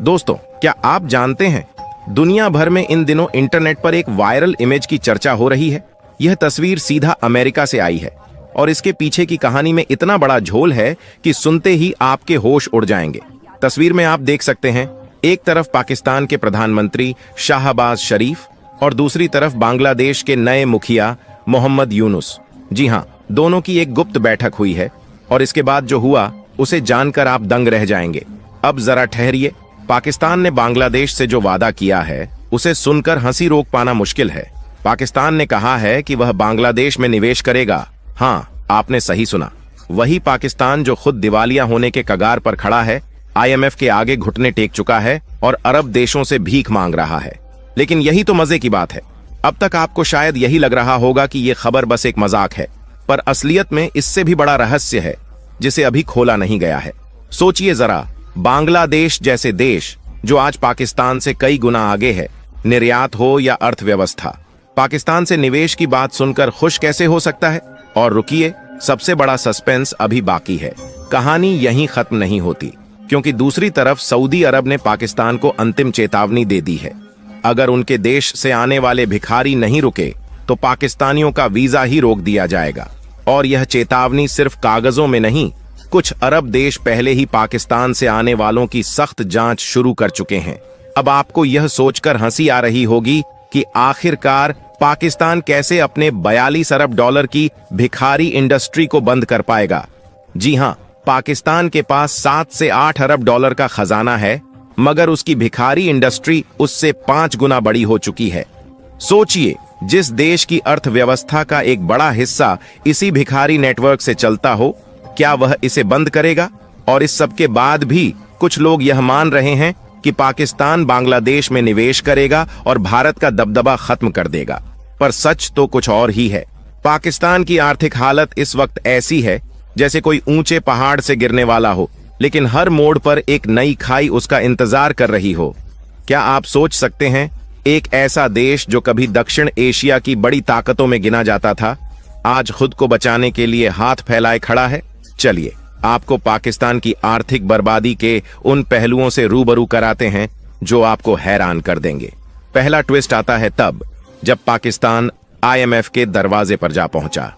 दोस्तों, क्या आप जानते हैं दुनिया भर में इन दिनों इंटरनेट पर एक वायरल इमेज की चर्चा हो रही है। यह तस्वीर सीधा अमेरिका से आई है और इसके पीछे की कहानी में इतना बड़ा झोल है कि सुनते ही आपके होश उड़ जाएंगे। तस्वीर में आप देख सकते हैं, एक तरफ पाकिस्तान के प्रधानमंत्री शाहबाज शरीफ और दूसरी तरफ बांग्लादेश के नए मुखिया मोहम्मद यूनुस। जी हाँ, दोनों की एक गुप्त बैठक हुई है और इसके बाद जो हुआ उसे जानकर आप दंग रह जाएंगे। अब जरा ठहरिए, पाकिस्तान ने बांग्लादेश से जो वादा किया है उसे सुनकर हंसी रोक पाना मुश्किल है। पाकिस्तान ने कहा है कि वह बांग्लादेश में निवेश करेगा। हाँ, आपने सही सुना, वही पाकिस्तान जो खुद दिवालिया होने के कगार पर खड़ा है, IMF के आगे घुटने टेक चुका है और अरब देशों से भीख मांग रहा है। लेकिन यही तो मजे की बात है। अब तक आपको शायद यही लग रहा होगा कि ये खबर बस एक मजाक है, पर असलियत में इससे भी बड़ा रहस्य है जिसे अभी खोला नहीं गया है। सोचिए जरा, बांग्लादेश जैसे देश जो आज पाकिस्तान से कई गुना आगे है, निर्यात हो या अर्थव्यवस्था, पाकिस्तान से निवेश की बात सुनकर खुश कैसे हो सकता है? और रुकिए, सबसे बड़ा सस्पेंस अभी बाकी है। कहानी यहीं खत्म नहीं होती, क्योंकि दूसरी तरफ सऊदी अरब ने पाकिस्तान को अंतिम चेतावनी दे दी है। अगर उनके देश से आने वाले भिखारी नहीं रुके तो पाकिस्तानियों का वीजा ही रोक दिया जाएगा। और यह चेतावनी सिर्फ कागजों में नहीं, कुछ अरब देश पहले ही पाकिस्तान से आने वालों की सख्त जांच शुरू कर चुके हैं। अब आपको यह सोचकर हंसी आ रही होगी कि आखिरकार पाकिस्तान कैसे अपने 42 अरब डॉलर की भिखारी इंडस्ट्री को बंद कर पाएगा। जी हां, पाकिस्तान के पास 7 से 8 अरब डॉलर का खजाना है, मगर उसकी भिखारी इंडस्ट्री उससे 5 गुना बड़ी हो चुकी है। सोचिए, जिस देश की अर्थव्यवस्था का एक बड़ा हिस्सा इसी भिखारी नेटवर्क से चलता हो, क्या वह इसे बंद करेगा? और इस सब के बाद भी कुछ लोग यह मान रहे हैं कि पाकिस्तान बांग्लादेश में निवेश करेगा और भारत का दबदबा खत्म कर देगा। पर सच तो कुछ और ही है। पाकिस्तान की आर्थिक हालत इस वक्त ऐसी है जैसे कोई ऊंचे पहाड़ से गिरने वाला हो, लेकिन हर मोड़ पर एक नई खाई उसका इंतजार कर रही हो। क्या आप सोच सकते हैं, एक ऐसा देश जो कभी दक्षिण एशिया की बड़ी ताकतों में गिना जाता था, आज खुद को बचाने के लिए हाथ फैलाए खड़ा है? चलिए, आपको पाकिस्तान की आर्थिक बर्बादी के उन पहलुओं से रूबरू कराते हैं जो आपको हैरान कर देंगे। पहला ट्विस्ट आता है तब जब पाकिस्तान IMF के दरवाजे पर जा पहुंचा।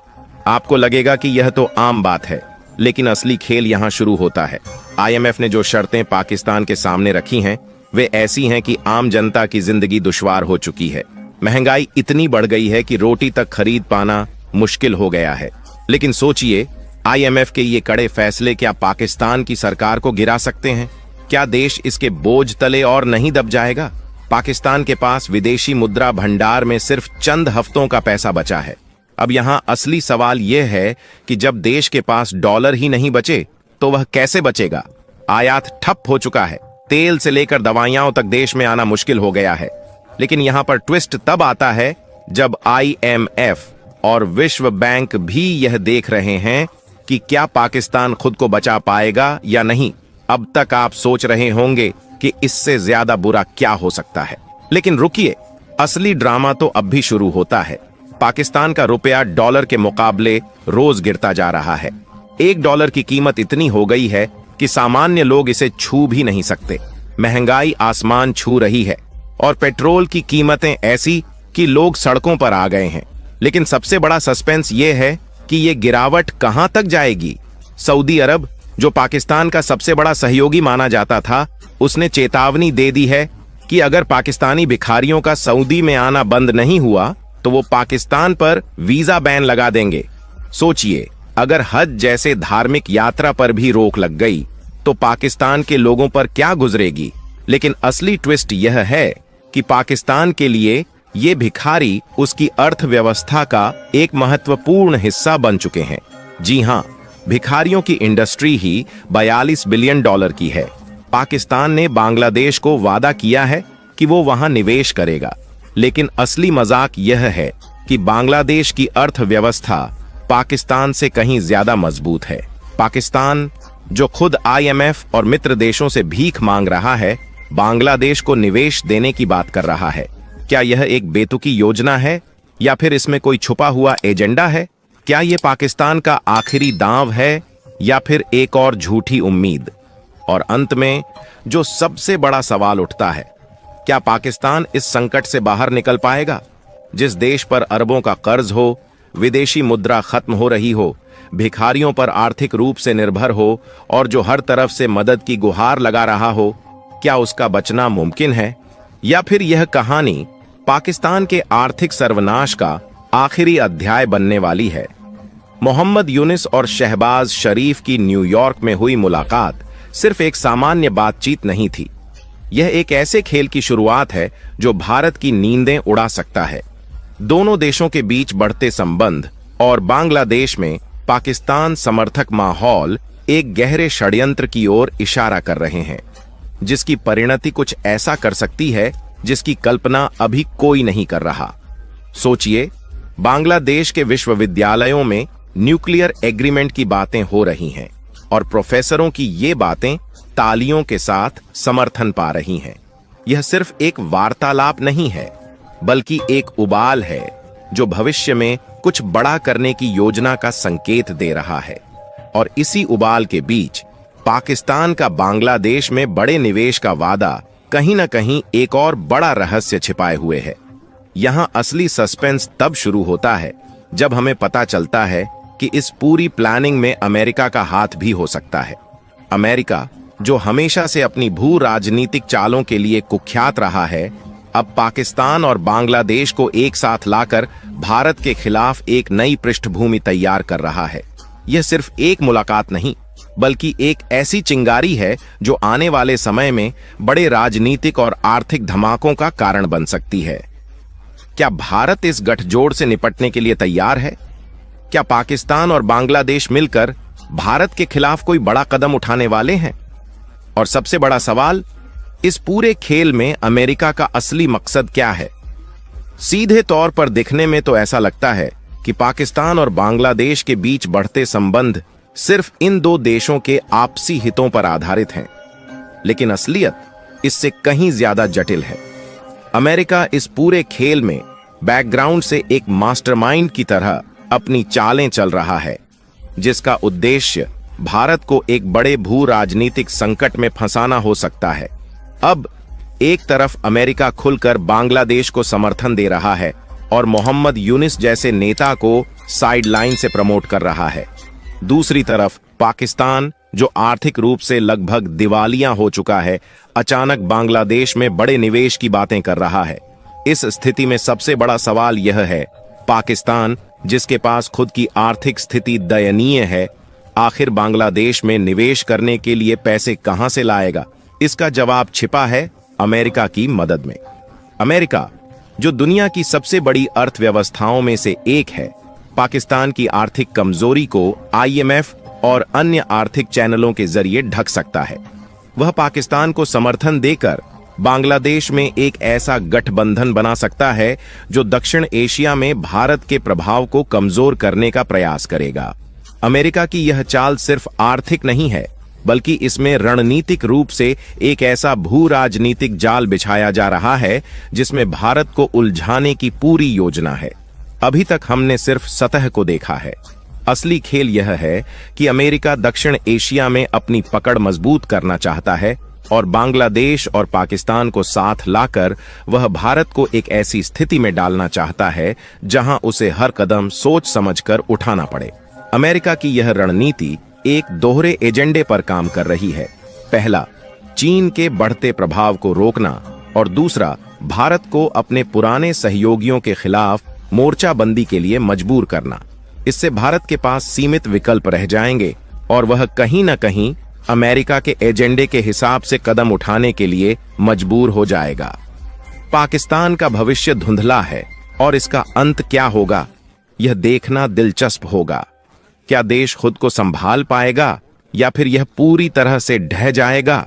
आपको लगेगा कि यह तो आम बात है, लेकिन असली खेल यहां शुरू होता है। IMF ने जो शर्तें पाकिस्तान के सामने रखी हैं, वे ऐसी हैं कि आम जनता की जिंदगी दुश्वार हो चुकी है। महंगाई इतनी बढ़ गई है कि रोटी तक खरीद पाना मुश्किल हो गया है। लेकिन सोचिए, IMF के ये कड़े फैसले क्या पाकिस्तान की सरकार को गिरा सकते हैं? क्या देश इसके बोझ तले और नहीं दब जाएगा? पाकिस्तान के पास विदेशी मुद्रा भंडार में सिर्फ चंद हफ्तों का पैसा बचा है। अब यहाँ असली सवाल यह है कि जब देश के पास डॉलर ही नहीं बचे तो वह कैसे बचेगा? आयात ठप हो चुका है, तेल से लेकर दवाइयां तक देश में आना मुश्किल हो गया है। लेकिन यहाँ पर ट्विस्ट तब आता है जब IMF और विश्व बैंक भी यह देख रहे हैं कि क्या पाकिस्तान खुद को बचा पाएगा या नहीं। अब तक आप सोच रहे होंगे कि इससे ज्यादा बुरा क्या हो सकता है, लेकिन रुकिए, असली ड्रामा तो अब भी शुरू होता है। पाकिस्तान का रुपया डॉलर के मुकाबले रोज गिरता जा रहा है। $1 की कीमत इतनी हो गई है कि सामान्य लोग इसे छू भी नहीं सकते। महंगाई आसमान छू रही है और पेट्रोल की कीमतें ऐसी कि लोग सड़कों पर आ गए हैं। लेकिन सबसे बड़ा सस्पेंस यह है कि ये गिरावट कहां तक जाएगी। सऊदी अरब, जो पाकिस्तान का सबसे बड़ा सहयोगी माना जाता था, उसने चेतावनी दे दी है कि अगर पाकिस्तानी भिखारियों का सऊदी में आना बंद नहीं हुआ तो वो पाकिस्तान पर वीजा बैन लगा देंगे। सोचिए, अगर हज जैसे धार्मिक यात्रा पर भी रोक लग गई तो पाकिस्तान के लोगों पर क्या गुजरेगी। लेकिन असली ट्विस्ट यह है कि पाकिस्तान के लिए ये भिखारी उसकी अर्थव्यवस्था का एक महत्वपूर्ण हिस्सा बन चुके हैं। जी हां, भिखारियों की इंडस्ट्री ही $42 बिलियन की है। पाकिस्तान ने बांग्लादेश को वादा किया है कि वो वहां निवेश करेगा, लेकिन असली मजाक यह है कि बांग्लादेश की अर्थव्यवस्था पाकिस्तान से कहीं ज्यादा मजबूत है। पाकिस्तान, जो खुद IMF और मित्र देशों से भीख मांग रहा है, बांग्लादेश को निवेश देने की बात कर रहा है। क्या यह एक बेतुकी योजना है या फिर इसमें कोई छुपा हुआ एजेंडा है? क्या यह पाकिस्तान का आखिरी दांव है या फिर एक और झूठी उम्मीद? और अंत में जो सबसे बड़ा सवाल उठता है, क्या पाकिस्तान इस संकट से बाहर निकल पाएगा? जिस देश पर अरबों का कर्ज हो, विदेशी मुद्रा खत्म हो रही हो, भिखारियों पर आर्थिक रूप से निर्भर हो और जो हर तरफ से मदद की गुहार लगा रहा हो, क्या उसका बचना मुमकिन है? या फिर यह कहानी पाकिस्तान के आर्थिक सर्वनाश का आखिरी अध्याय बनने वाली है? मोहम्मद यूनिस और शहबाज शरीफ की न्यूयॉर्क में हुई मुलाकात सिर्फ एक सामान्य बातचीत नहीं थी। यह एक ऐसे खेल की शुरुआत है जो भारत की नींदें उड़ा सकता है। दोनों देशों के बीच बढ़ते संबंध और बांग्लादेश में पाकिस्तान समर्थक माहौल एक गहरे षड्यंत्र की ओर इशारा कर रहे हैं, जिसकी परिणति कुछ ऐसा कर सकती है जिसकी कल्पना अभी कोई नहीं कर रहा। सोचिए, बांग्लादेश के विश्वविद्यालयों में न्यूक्लियर एग्रीमेंट की बातें हो रही हैं और प्रोफेसरों की ये बातें तालियों के साथ समर्थन पा रही हैं। यह सिर्फ एक वार्तालाप नहीं है, बल्कि एक उबाल है जो भविष्य में कुछ बड़ा करने की योजना का संकेत दे रहा है। और इसी उबाल के बीच पाकिस्तान का बांग्लादेश में बड़े निवेश का वादा कहीं न कहीं एक और बड़ा रहस्य छिपाए हुए है। यहां असली सस्पेंस तब शुरू होता है जब हमें पता चलता है कि इस पूरी प्लानिंग में अमेरिका का हाथ भी हो सकता है। अमेरिका, जो हमेशा से अपनी भू राजनीतिक चालों के लिए कुख्यात रहा है, अब पाकिस्तान और बांग्लादेश को एक साथ लाकर भारत के खिलाफ एक नई पृष्ठभूमि तैयार कर रहा है। यह सिर्फ एक मुलाकात नहीं, बल्कि एक ऐसी चिंगारी है जो आने वाले समय में बड़े राजनीतिक और आर्थिक धमाकों का कारण बन सकती है। क्या भारत इस गठजोड़ से निपटने के लिए तैयार है? क्या पाकिस्तान और बांग्लादेश मिलकर भारत के खिलाफ कोई बड़ा कदम उठाने वाले हैं? और सबसे बड़ा सवाल, इस पूरे खेल में अमेरिका का असली मकसद क्या है? सीधे तौर पर दिखने में तो ऐसा लगता है कि पाकिस्तान और बांग्लादेश के बीच बढ़ते संबंध सिर्फ इन दो देशों के आपसी हितों पर आधारित हैं, लेकिन असलियत इससे कहीं ज्यादा जटिल है। अमेरिका इस पूरे खेल में बैकग्राउंड से एक मास्टरमाइंड की तरह अपनी चालें चल रहा है, जिसका उद्देश्य भारत को एक बड़े भू राजनीतिक संकट में फंसाना हो सकता है। अब एक तरफ अमेरिका खुलकर बांग्लादेश को समर्थन दे रहा है और मोहम्मद यूनिस जैसे नेता को साइडलाइन से प्रमोट कर रहा है। दूसरी तरफ पाकिस्तान, जो आर्थिक रूप से लगभग दिवालिया हो चुका है, अचानक बांग्लादेश में बड़े निवेश की बातें कर रहा है। इस स्थिति में सबसे बड़ा सवाल यह है, पाकिस्तान, जिसके पास खुद की आर्थिक स्थिति दयनीय है, आखिर बांग्लादेश में निवेश करने के लिए पैसे कहां से लाएगा? इसका जवाब छिपा है अमेरिका की मदद में। अमेरिका, जो दुनिया की सबसे बड़ी अर्थव्यवस्थाओं में से एक है, पाकिस्तान की आर्थिक कमजोरी को IMF और अन्य आर्थिक चैनलों के जरिए ढक सकता है। वह पाकिस्तान को समर्थन देकर बांग्लादेश में एक ऐसा गठबंधन बना सकता है जो दक्षिण एशिया में भारत के प्रभाव को कमजोर करने का प्रयास करेगा। अमेरिका की यह चाल सिर्फ आर्थिक नहीं है, बल्कि इसमें रणनीतिक रूप से एक ऐसा भू राजनीतिक जाल बिछाया जा रहा है जिसमें भारत को उलझाने की पूरी योजना है। अभी तक हमने सिर्फ सतह को देखा है। असली खेल यह है कि अमेरिका दक्षिण एशिया में अपनी पकड़ मजबूत करना चाहता है और बांग्लादेश और पाकिस्तान को साथ लाकर वह भारत को एक ऐसी स्थिति में डालना चाहता है जहां उसे हर कदम सोच समझकर उठाना पड़े। अमेरिका की यह रणनीति एक दोहरे एजेंडे पर काम कर रही है। पहला, चीन के बढ़ते प्रभाव को रोकना, और दूसरा, भारत को अपने पुराने सहयोगियों के खिलाफ मोर्चाबंदी के लिए मजबूर करना। इससे भारत के पास सीमित विकल्प रह जाएंगे और वह कहीं न कहीं अमेरिका के एजेंडे के हिसाब से कदम उठाने के लिए मजबूर हो जाएगा। पाकिस्तान का भविष्य धुंधला है और इसका अंत क्या होगा, यह देखना दिलचस्प होगा। क्या देश खुद को संभाल पाएगा या फिर यह पूरी तरह से ढह जाएगा?